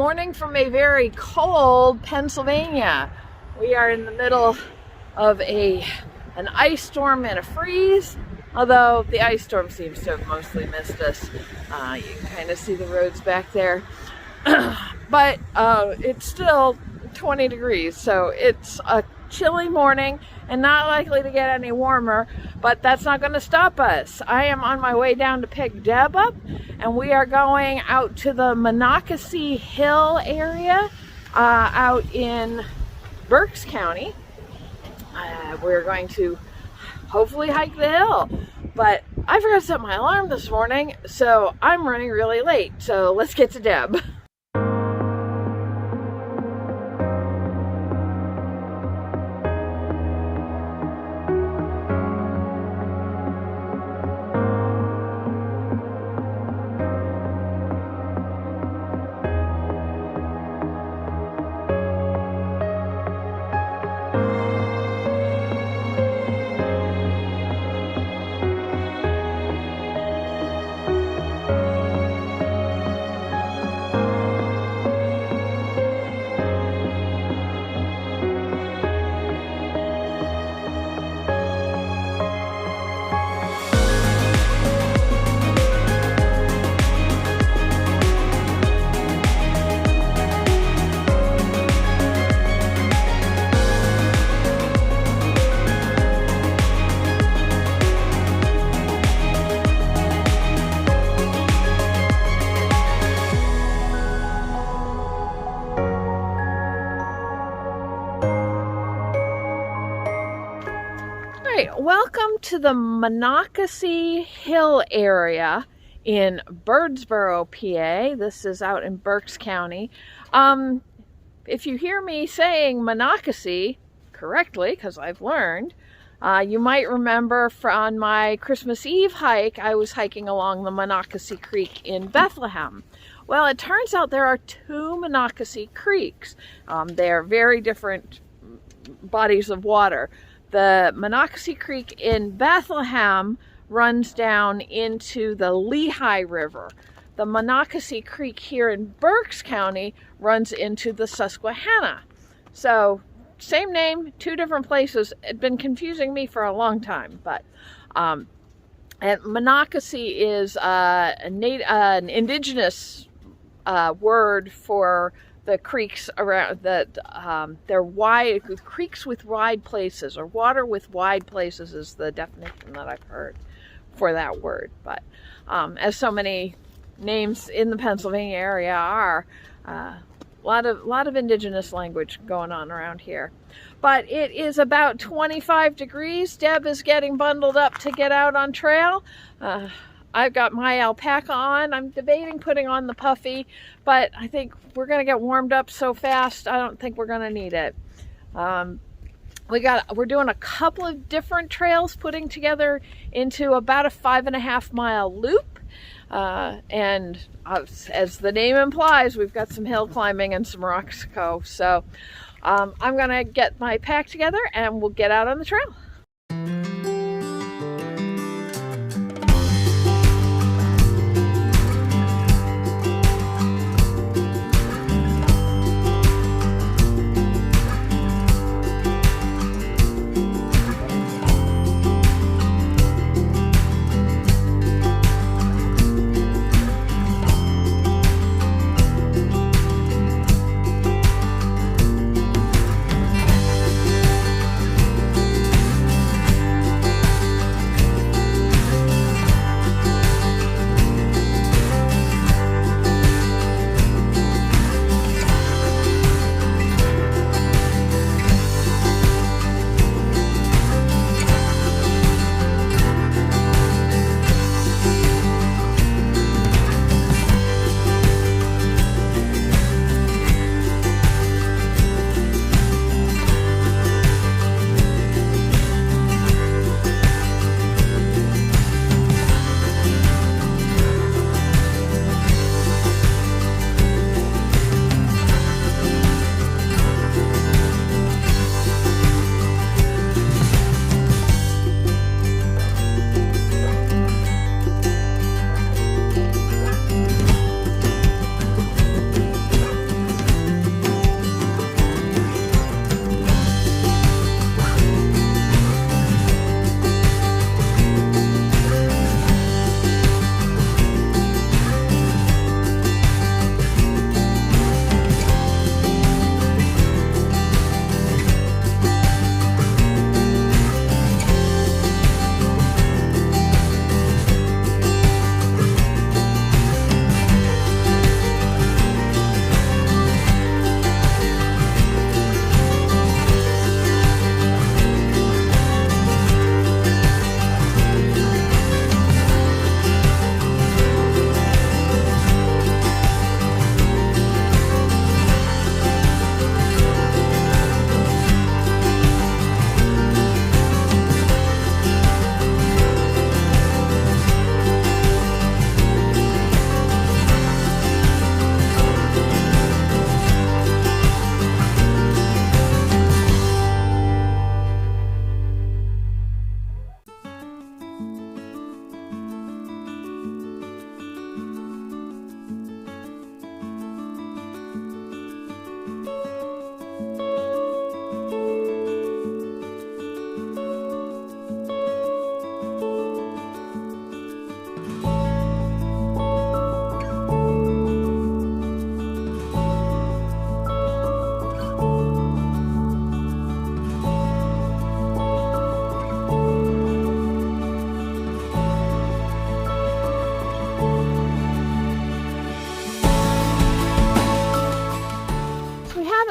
morning from a very cold Pennsylvania. We are in the middle of an ice storm and a freeze, although the ice storm seems to have mostly missed us. You can kind of see the roads back there. But it's still 20 degrees, so it's a chilly morning and not likely to get any warmer, but that's not going to stop us. I am on my way down to pick Deb up, and we are going out to the Monocacy Hill area out in Berks County. We're going to hopefully hike the hill, but I forgot to set my alarm this morning, so I'm running really late. So let's get to Deb. Welcome to the Monocacy Hill area in Birdsboro, PA. This is out in Berks County. If you hear me saying Monocacy correctly, because I've learned, you might remember on my Christmas Eve hike, I was hiking along the Monocacy Creek in Bethlehem. Well, it turns out there are two Monocacy creeks. They are very different bodies of water. The Monocacy Creek in Bethlehem runs down into the Lehigh River. The Monocacy Creek here in Berks County runs into the Susquehanna. So, same name, two different places. It's been confusing me for a long time, but and Monocacy is an indigenous word for the creeks around that they're wide creeks with wide places, or water with wide places is the definition that I've heard for that word. But as so many names in the Pennsylvania area are, a lot of indigenous language going on around here. But it is about 25 degrees. Deb is getting bundled up to get out on trail. I've got my alpaca on. I'm debating putting on the puffy, but I think we're going to get warmed up so fast, I don't think we're going to need it. We're doing a couple of different trails, putting together into about a 5.5 mile loop. And as the name implies, we've got some hill climbing and some rocks to go. So I'm going to get my pack together and we'll get out on the trail.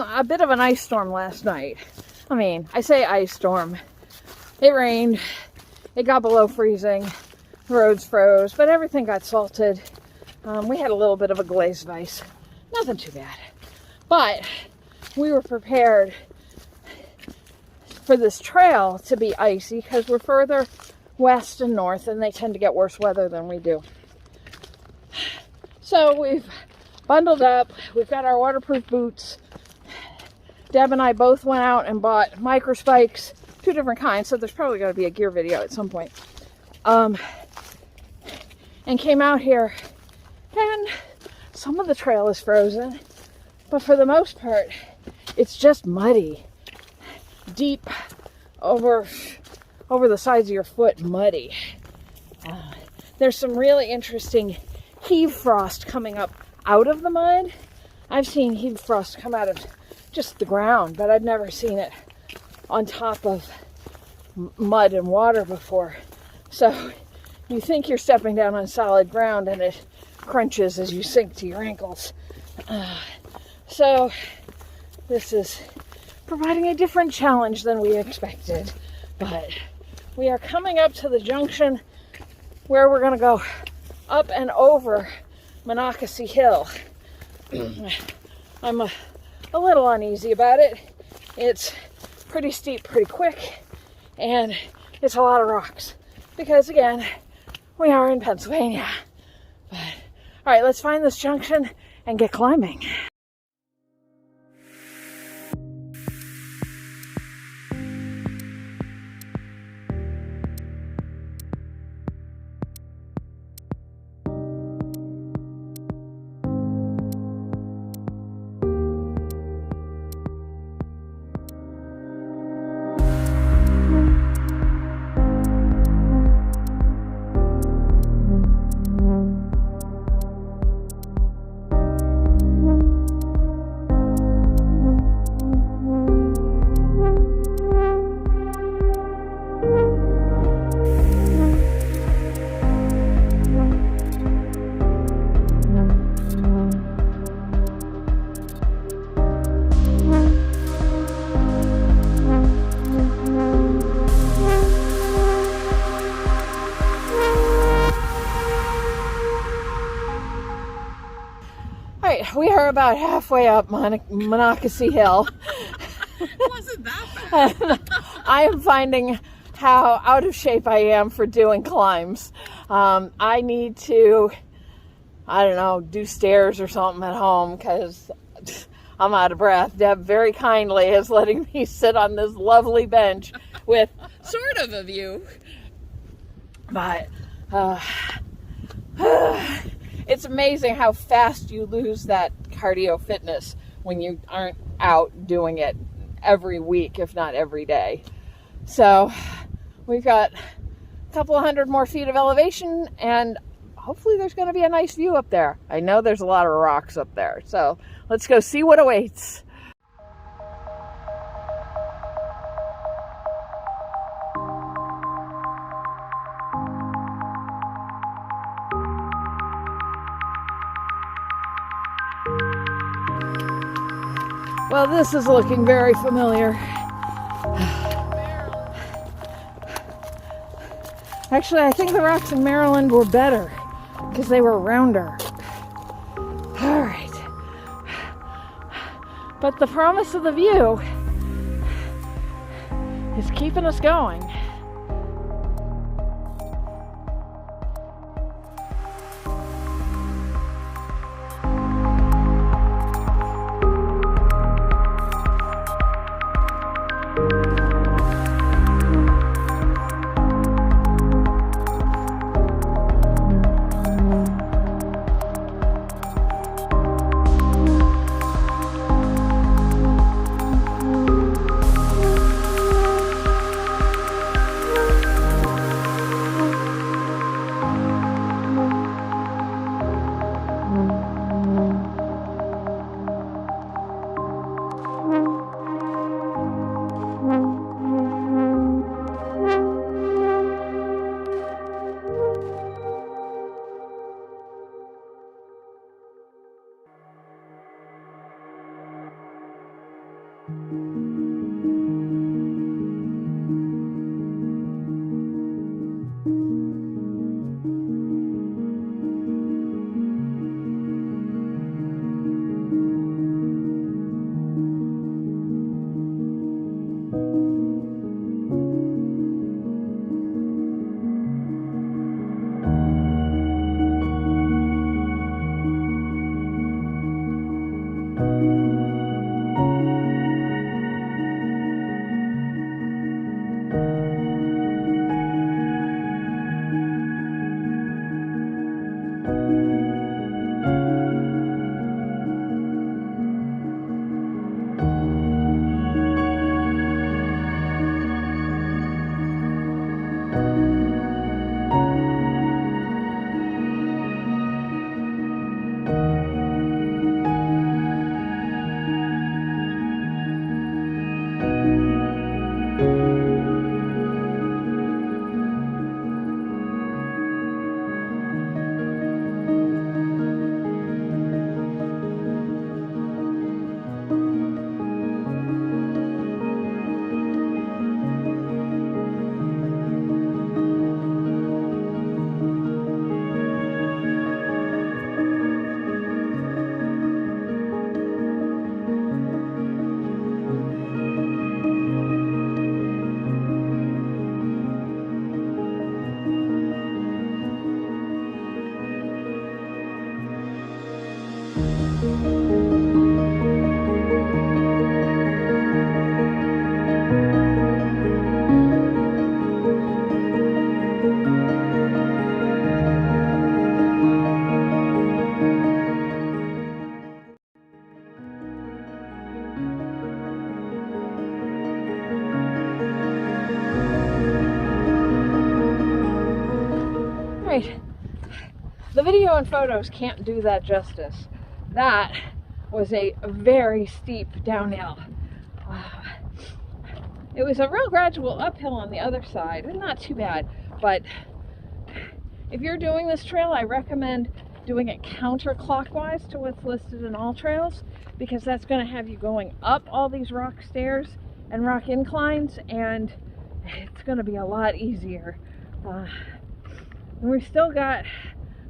a bit of an ice storm last night. I mean, I say ice storm. It rained. It got below freezing. The roads froze, but everything got salted. We had a little bit of a glazed ice. Nothing too bad. But we were prepared for this trail to be icy because we're further west and north and they tend to get worse weather than we do. So we've bundled up. We've got our waterproof boots. Deb and I both went out and bought micro spikes, 2 different kinds, so there's probably going to be a gear video at some point. And came out here, and some of the trail is frozen, but for the most part, it's just muddy. Deep over the sides of your foot, muddy. There's some really interesting heave frost coming up out of the mud. I've seen heave frost come out of just the ground, but I've never seen it on top of mud and water before. So you think you're stepping down on solid ground and it crunches as you sink to your ankles. So this is providing a different challenge than we expected, but we are coming up to the junction where we're going to go up and over Monocacy Hill. I'm a little uneasy about it. It's pretty steep pretty quick, and it's a lot of rocks because, again, we are in Pennsylvania. But all right, let's find this junction and get climbing. We are about halfway up Monocacy Hill. It wasn't that bad. I am finding how out of shape I am for doing climbs. I need to, I don't know, do stairs or something at home because I'm out of breath. Deb very kindly is letting me sit on this lovely bench with sort of a view. But it's amazing how fast you lose that cardio fitness when you aren't out doing it every week, if not every day. So we've got a couple of hundred more feet of elevation, and hopefully there's going to be a nice view up there. I know there's a lot of rocks up there, so let's go see what awaits. Well, this is looking very familiar. Actually, I think the rocks in Maryland were better because they were rounder. All right. But the promise of the view is keeping us going. Right. The video and photos can't do that justice. That was a very steep downhill. It was a real gradual uphill on the other side, and not too bad, but if you're doing this trail, I recommend doing it counterclockwise to what's listed in all trails, because that's going to have you going up all these rock stairs and rock inclines, and it's going to be a lot easier. We've still got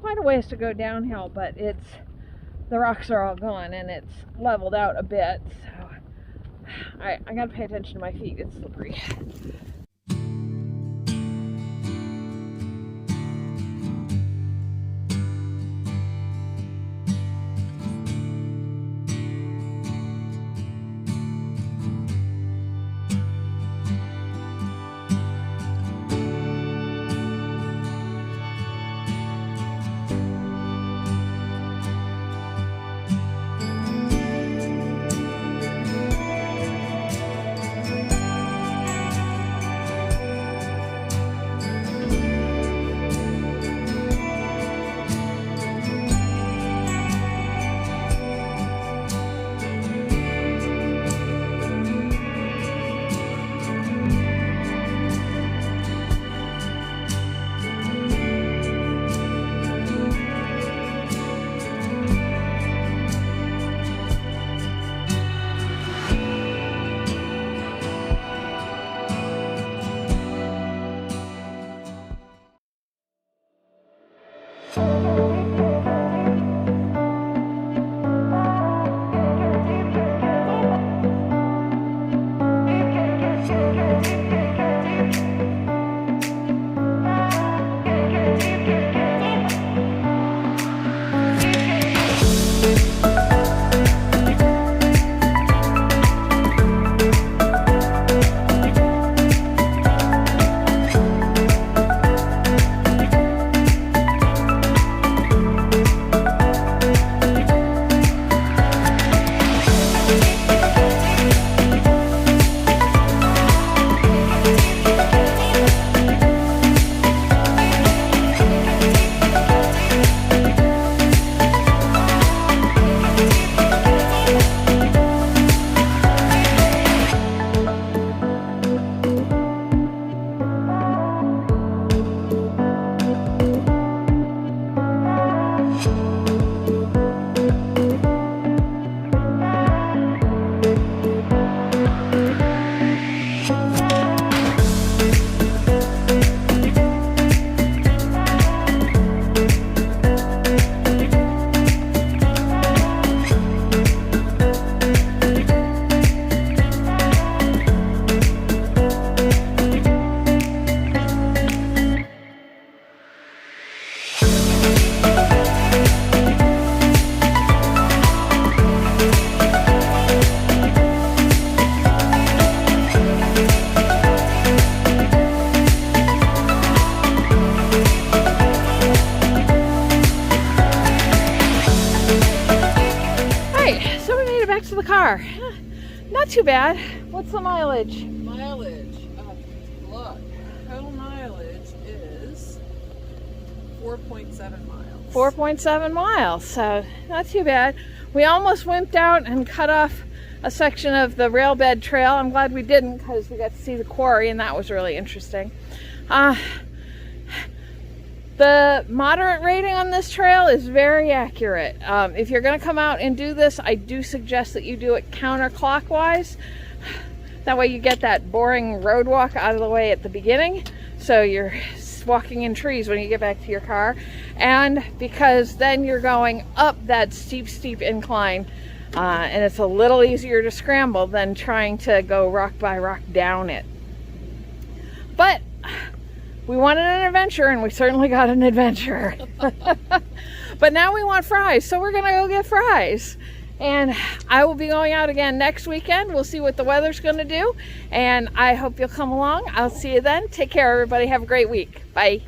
quite a ways to go downhill, but the rocks are all gone and it's leveled out a bit, so I gotta pay attention to my feet. It's slippery. car. Not too bad. What's the mileage? Mileage. Look, total mileage is 4.7 miles. 4.7 miles, so not too bad. We almost wimped out and cut off a section of the rail bed trail. I'm glad we didn't, because we got to see the quarry, and that was really interesting. The moderate rating on this trail is very accurate. If you're going to come out and do this, I do suggest that you do it counterclockwise. That way you get that boring road walk out of the way at the beginning, so you're walking in trees when you get back to your car. And because then you're going up that steep incline, and it's a little easier to scramble than trying to go rock by rock down it. But we wanted an adventure, and we certainly got an adventure. But now we want fries, so we're gonna go get fries. And I will be going out again next weekend. We'll see what the weather's gonna do, and I hope you'll come along. I'll see you then. Take care, everybody. Have a great week. Bye.